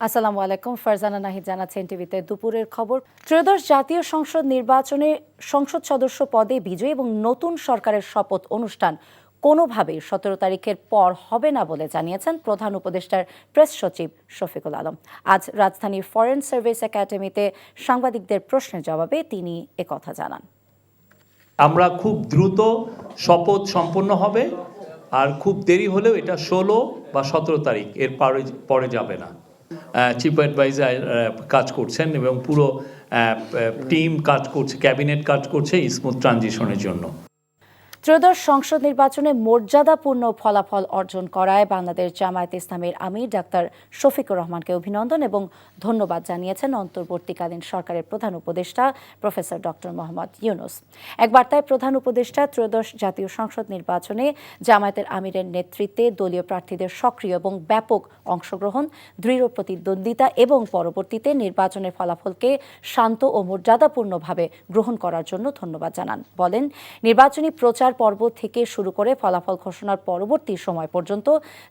আসসালামু আলাইকুম, ফারজানা নাহিদ জানাচ্ছেন টিভিতে দুপুরের খবর। ত্রয়োদশ জাতীয় সংসদ নির্বাচনে সংসদ সদস্য পদে বিজয়ী এবং নতুন সরকারের শপথ অনুষ্ঠান কোনোভাবেই 17 তারিখের পর হবে না বলে জানিয়েছেন প্রধান উপদেষ্টার প্রেস সচিব শফিকুল আলম। আজ রাজধানীর ফরেন সার্ভিস একাডেমিতে সাংবাদিকদের প্রশ্নের জবাবে তিনি একথা জানান। আমরা খুব দ্রুত শপথ সম্পন্ন হবে, আর খুব দেরি হলেও এটা 16 বা 17 তারিখ এর পরে যাবে না। চিফ অ্যাডভাইজার কাজ করছেন এবং পুরো টিম কাজ করছে, ক্যাবিনেট কাজ করছে স্মুথ ট্রানজিশনের জন্য। ত্রয়োদশ সংসদ নির্বাচনে মর্যাদাপূর্ণ ফলাফল অর্জন করায় বাংলাদেশ জামায়াতে ইসলামীর আমির ডাক্তার শফিকুর রহমানকে অভিনন্দন এবং ধন্যবাদ জানিয়েছেন অন্তর্বর্তীকালীন সরকারের প্রধান উপদেষ্টা প্রফেসর ডক্টর মোহাম্মদ ইউনূস। এক বার্তায় প্রধান উপদেষ্টা ত্রয়োদশ জাতীয় সংসদ নির্বাচনে জামায়াতের আমিরের নেতৃত্বে দলীয় প্রার্থীদের সক্রিয় এবং ব্যাপক অংশগ্রহণ, দৃঢ় প্রতিদ্বন্দ্বিতা এবং পরবর্তীতে নির্বাচনের ফলাফলকে শান্ত ও মর্যাদাপূর্ণভাবে গ্রহণ করার জন্য ধন্যবাদ জানান। বলেন, নির্বাচনী প্রচার পর্ব থেকে শুরু করে ফলাফল ঘোষণার পরবর্তী সময় পর্যন্ত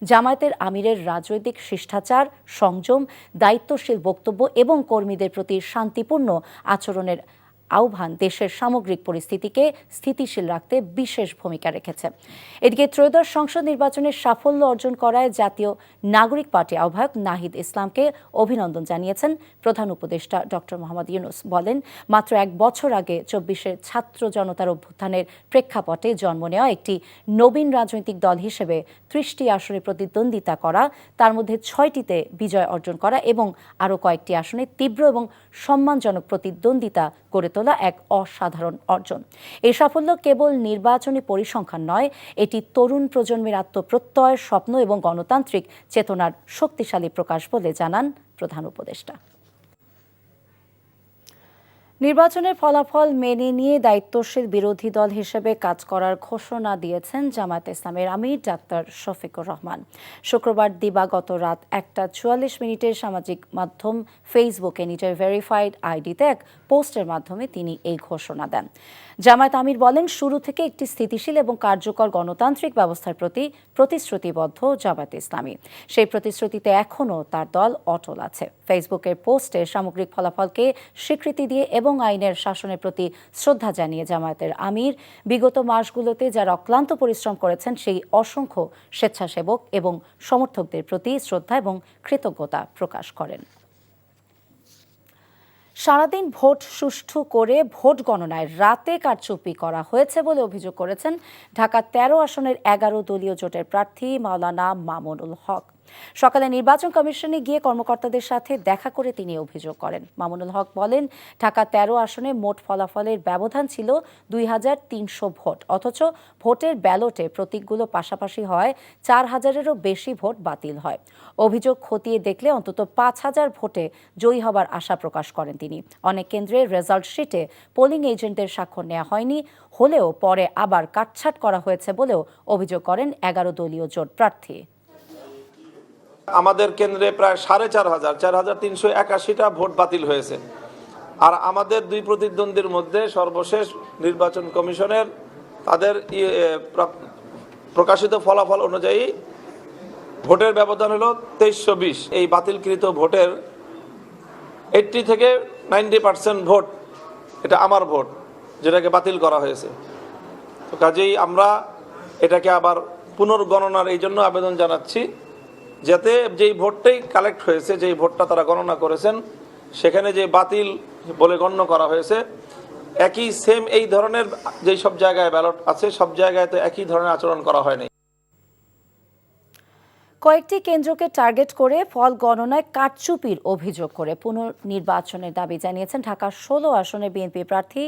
জামায়াতের আমিরের রাজনৈতিক শিষ্টাচার, সংযম, দায়িত্বশীল বক্তব্য এবং কর্মীদের প্রতি শান্তিপূর্ণ আচরণের আহ্বান দেশের সামগ্রিক পরিস্থিতিকে স্থিতিশীল রাখতে বিশেষ ভূমিকা রেখেছে। এদিকে ত্রয়োদশ সংসদ নির্বাচনের সাফল্য অর্জন করায় জাতীয় নাগরিক পার্টি আহ্বায়ক নাহিদ ইসলামকে অভিনন্দন জানিয়েছেন প্রধান উপদেষ্টা ডক্টর মোহাম্মদ ইউনূস। বলেন, মাত্র এক বছর আগে 24-এর ছাত্র জনতার অভ্যুত্থানের প্রেক্ষাপটে জন্ম নেওয়া একটি নবীন রাজনৈতিক দল হিসেবে 30টি আসনে প্রতিদ্বন্দ্বিতা করা, তার মধ্যে 6টিতে বিজয় অর্জন করা এবং আরও কয়েকটি আসনে তীব্র এবং সম্মানজনক প্রতিদ্বন্দ্বিতা করে তোলা এক অসাধারণ অর্জন। এই সাফল্য কেবল নির্বাচনী পরিসংখ্যান নয়, এটি তরুণ প্রজন্মের আত্মপ্রত্যয়, স্বপ্ন এবং গণতান্ত্রিক চেতনার শক্তিশালী প্রকাশ বলে জানান প্রধান উপদেষ্টা। নির্বাচনের ফলাফল মেনে নিয়ে দায়িত্বশীল বিরোধী দল হিসেবে কাজ করার ঘোষণা দিয়েছেন জামায়াতে ইসলামের আমির ডাক্তার শফিকুর রহমান। শুক্রবার দিবাগত রাত 1:44 সামাজিক মাধ্যম ফেসবুকে নিজের ভেরিফাইড আইডিতে এক পোস্টের মাধ্যমে তিনি এই ঘোষণা দেন। জামায়াত আমির বলেন, শুরু থেকে একটি স্থিতিশীল এবং কার্যকর গণতান্ত্রিক ব্যবস্থার প্রতি প্রতিশ্রুতিবদ্ধ জামায়াতে ইসলামী। সেই প্রতিশ্রুতিতে এখনও তার দল অটল আছে। ফেসবুকের পোস্টে সামগ্রিক ফলাফলকে স্বীকৃতি দিয়ে এবং আইনের শাসনের প্রতি শ্রদ্ধা জানিয়ে জামায়াতের আমির বিগত মাসগুলোতে যারা অক্লান্ত পরিশ্রম করেছেন সেই অসংখ্য স্বেচ্ছাসেবক এবং সমর্থকদের প্রতি শ্রদ্ধা এবং কৃতজ্ঞতা প্রকাশ করেন। সারাদিন ভোট সুষ্ঠু করে ভোট গণনায় রাতে কারচুপি করা হয়েছে বলে অভিযোগ করেছেন ঢাকা 13 আসনের 11 দলীয় জোটের প্রার্থী মাওলানা মামুনুল হক। সকালে নির্বাচন কমিশনে গিয়ে কর্মকর্তাদের সাথে দেখা করে তিনি অভিযোগ করেন। মামুনুল হক বলেন, ঢাকা 13 আসনে মোট ফলাফলের ব্যবধান ছিল 2300 ভোট, অথচ ভোটের ব্যালটে প্রতীকগুলো পাশাপাশি হয় 4000-এরও বেশি ভোট বাতিল হয়। অভিযোগ খতিয়ে দেখলে অন্তত 5000 ভোটে জয়ী হবার আশা প্রকাশ করেন তিনি। অনেক কেন্দ্রে রেজাল্ট শিটে পোলিং এজেন্টদের স্বাক্ষর নেওয়া হয়নি, হলেও পরে আবার কাটছাঁট করা হয়েছে বলেও অভিযোগ করেন 11 দলীয় জোট প্রার্থী। আমাদের কেন্দ্রে প্রায় 4381টা ভোট বাতিল হয়েছে। আর আমাদের দুই প্রতিদ্বন্দ্বীর মধ্যে সর্বশেষ নির্বাচন কমিশনের তাদের প্রকাশিত ফলাফল অনুযায়ী ভোটের ব্যবধান হলো 2320। এই বাতিলকৃত ভোটের 80 থেকে 90% ভোট এটা আমার ভোট, যেটাকে বাতিল করা হয়েছে। তো কাজেই আমরা এটাকে আবার পুনর্গণনার এই জন্য আবেদন জানাচ্ছি, যাতে যেই ভোটটাই কালেক্ট হয়েছে, যেই ভোটটা তারা গণনা করেছেন, সেখানে যে বাতিল বলে গণ্য করা হয়েছে, একই সেম এই ধরনের যেই সব জায়গায় ব্যালট আছে সব জায়গায় তো একই ধরনের আচরণ করা হয়নি। কয়েকটি কেন্দ্রকে টার্গেট করে ফল গণনায় কারচুপির অভিযোগ করে পুনর্নির্বাচনের দাবি জানিয়েছেন ঢাকা 16 আসনের বিএনপি প্রার্থী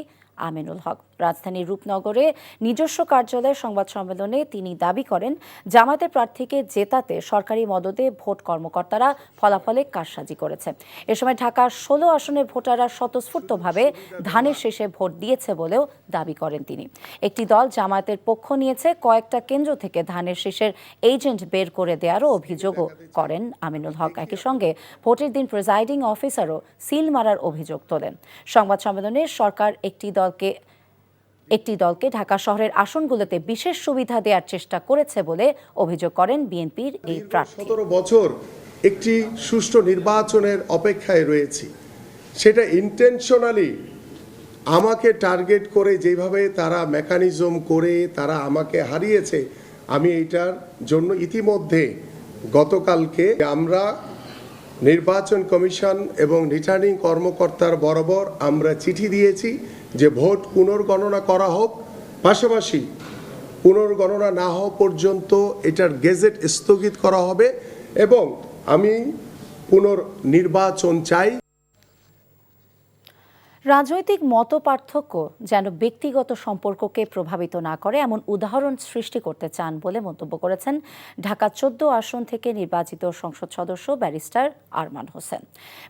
আমিনুল হক। রাজধানীর রূপনগরে নিজস্ব কার্যালয়ে সংবাদ সম্মেলনে তিনি দাবি করেন, জামায়াতের প্রার্থীকে জেতাতে সরকারি মদদে ভোট কর্মকর্তারা ফলাফলে কারসাজি করেছে। এ সময় ঢাকার 16 আসনের ভোটাররা স্বতঃস্ফূর্তভাবে ধানের শীষে ভোট দিয়েছে বলেও দাবি করেন তিনি। একটি দল জামায়াতের পক্ষ নিয়েছে, কয়েকটা কেন্দ্র থেকে ধানের শীষের এজেন্ট বের করে দেওয়ারও অভিযোগও করেন আমিনুল হক। একই সঙ্গে ভোটের দিন প্রিজাইডিং অফিসারও সিল মারার অভিযোগ তোলেন। সংবাদ সম্মেলনে সরকার একটি দলকে ঢাকা শহরের আসনগুলোতে বিশেষ সুবিধা দেওয়ার চেষ্টা করেছে বলে অভিযোগ করেন বিএনপির এই প্রার্থী। 17 বছর একটি সুষ্ঠু নির্বাচনের অপেক্ষায় রয়েছি। সেটা ইন্টেনশনালি আমাকে টার্গেট করে যেভাবে তারা মেকানিজম করে তারা আমাকে হারিয়েছে, আমি এইটার জন্য ইতিমধ্যে গতকালকে আমরা নির্বাচন কমিশন এবং রিটার্নিং কর্মকর্তার বরাবর আমরা চিঠি দিয়েছি যে ভোট পুনর্গণনা করা হোক, পাশাপাশি পুনর্গণনা না হওয়া পর্যন্ত এটার গেজেট স্থগিত করা হবে এবং আমি পুনর্নির্বাচন চাই। রাজনৈতিক মতপার্থক্য যেন ব্যক্তিগত সম্পর্ককে প্রভাবিত না করে এমন উদাহরণ সৃষ্টি করতে চান বলে মন্তব্য করেছেন ঢাকা 14 আসন থেকে নির্বাচিত সংসদ সদস্য ব্যারিস্টার আরমান হোসেন।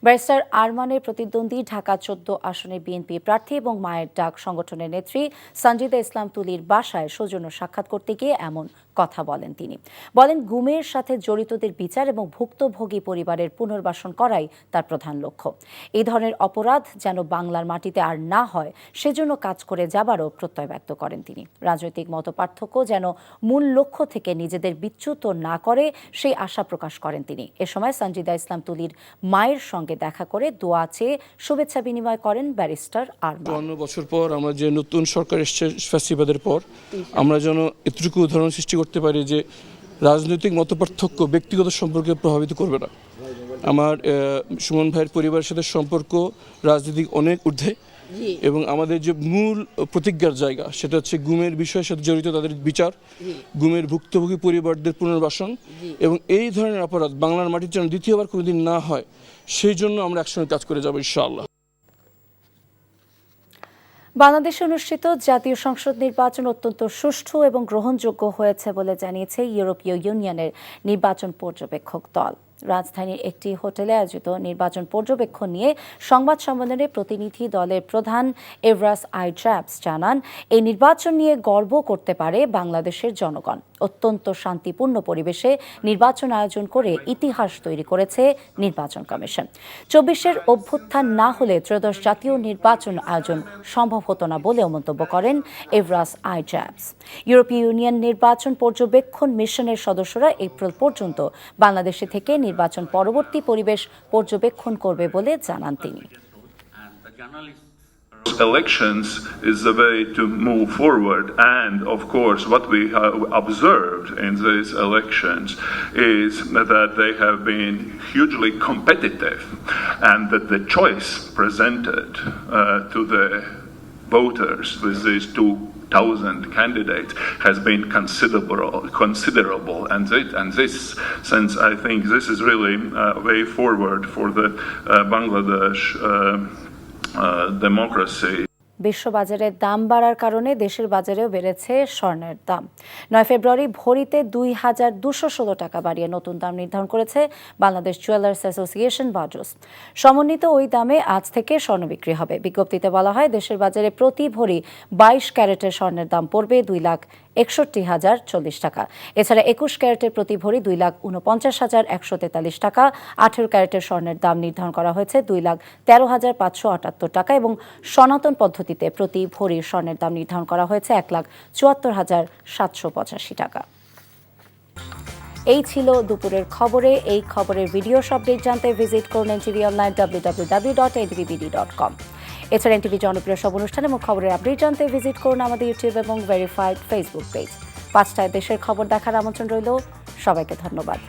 ব্যারিস্টার আরমানের প্রতিদ্বন্দ্বী ঢাকা 14 আসনের বিএনপি প্রার্থী এবং মায়ের ডাক সংগঠনের নেত্রী সঞ্জিদা ইসলাম তুলির বাসায় সৌজন্য সাক্ষাৎ করতে গিয়ে এমন কথা বলেন তিনি। বলেন, গুমের সাথে জড়িতদের বিচার এবং ভুক্তভোগী পরিবারের পুনর্বাসন করাই তার প্রধান লক্ষ্য। এই ধরনের অপরাধ যেন বাংলার মাটিতে আর না হয় সেজন্য কাজ করে যাবারও প্রত্যয় ব্যক্ত করেন তিনি। রাজনৈতিক মতপার্থক্য যেন মূল লক্ষ্য থেকে নিজেদের বিচ্যুত না করে সেই আশা প্রকাশ করেন তিনি। এ সময় সঞ্জিদা ইসলাম তুলির মায়ের সঙ্গে দেখা করে দোয়া চেয়ে শুভেচ্ছা বিনিময় করেন ব্যারিস্টার আরমান। 52 বছর পর আমরা যে নতুন সরকার এসছে ফ্যাসিবাদের পর, আমরা যেন এতটুকু উদাহরণ সৃষ্টি করতে পারি যে রাজনৈতিক মতপার্থক্য ব্যক্তিগত সম্পর্কে প্রভাবিত করবে না। আমার সুমন ভাইয়ের পরিবারের সাথে সম্পর্ক রাজনৈতিক অনেক ঊর্ধ্বে এবং আমাদের যে মূল প্রতিজ্ঞার জায়গা সেটা হচ্ছে গুমের বিষয়ের সাথে জড়িত তাদের বিচার, গুমের ভুক্তভোগী পরিবারদের পুনর্বাসন এবং এই ধরনের অপরাধ বাংলার মাটির যেন দ্বিতীয়বার কোনোদিন না হয় সেই জন্য আমরা একসঙ্গে কাজ করে যাবো ইনশাআল্লাহ। বাংলাদেশে অনুষ্ঠিত জাতীয় সংসদ নির্বাচন অত্যন্ত সুষ্ঠু এবং গ্রহণযোগ্য হয়েছে বলে জানিয়েছে ইউরোপীয় ইউনিয়নের নির্বাচন পর্যবেক্ষক দল। রাজধানীর একটি হোটেলে আয়োজিত নির্বাচন পর্যবেক্ষণ নিয়ে সংবাদ সম্মেলনে প্রতিনিধি দলের প্রধান এভরাস আইড্রাবস জানান, এই নির্বাচন নিয়ে গর্ব করতে পারে বাংলাদেশের জনগণ। অত্যন্ত শান্তিপূর্ণ পরিবেশে নির্বাচন আয়োজন করে ইতিহাস তৈরি করেছে নির্বাচন কমিশন। 24-এর অভ্যুত্থান না হলে ত্রয়োদশ জাতীয় নির্বাচন আয়োজন সম্ভব হতো না বলেও মন্তব্য করেন এভরাস আইড্রাবস। ইউরোপীয় ইউনিয়ন নির্বাচন পর্যবেক্ষণ মিশনের সদস্যরা এপ্রিল পর্যন্ত বাংলাদেশে থেকে নির্বাচন পরবর্তী পরিবেশ পর্যবেক্ষণ করবে বলে জানান তিনি। Elections is the way to move forward, and of course what we have observed in these elections is that they have been hugely competitive and that the choice presented to the voters with these 2,000 candidates has been considerable, and this, since I think this is really a way forward for the Bangladesh democracy. বিশ্ববাজারে দাম বাড়ার কারণে দেশের বাজারেও বেড়েছে স্বর্ণের দাম। 9 ফেব্রুয়ারি ভরিতে 2,216 টাকা বাড়িয়ে নতুন দাম নির্ধারণ করেছে বাংলাদেশ জুয়েলার্স অ্যাসোসিয়েশন বাজুস। সমন্বিত ওই দামে আজ থেকে স্বর্ণ বিক্রি হবে। বিজ্ঞপ্তিতে বলা হয়, দেশের বাজারে প্রতি ভরি 22 ক্যারেটের স্বর্ণের দাম পড়বে 2,61,040 টাকা। এছাড়া 21 ক্যারেটের প্রতি ভরি 2,49,143 টাকা। 18 ক্যারেটের স্বর্ণের দাম নির্ধারণ করা হয়েছে 2,13,578 টাকা এবং সনাতন পদ্ধতিতে প্রতি ভরি স্বর্ণের দাম নির্ধারণ করা হয়েছে 1,74,785 টাকা। এই ছিল দুপুরের খবরে। এই খবরের ভিডিও আপডেট জানতে ভিজিট করুন এনটিভি অনলাইন www.ntvbd.com। এছাড়া এনটিভি জনপ্রিয় সব অনুষ্ঠান এবং খবরের আপডেট জানতে ভিজিট করুন আমাদের ইউটিউব এবং ভেরিফাইড ফেসবুক পেজ। 5টায় দেশের খবর দেখার আমন্ত্রণ রইল। সবাইকে ধন্যবাদ।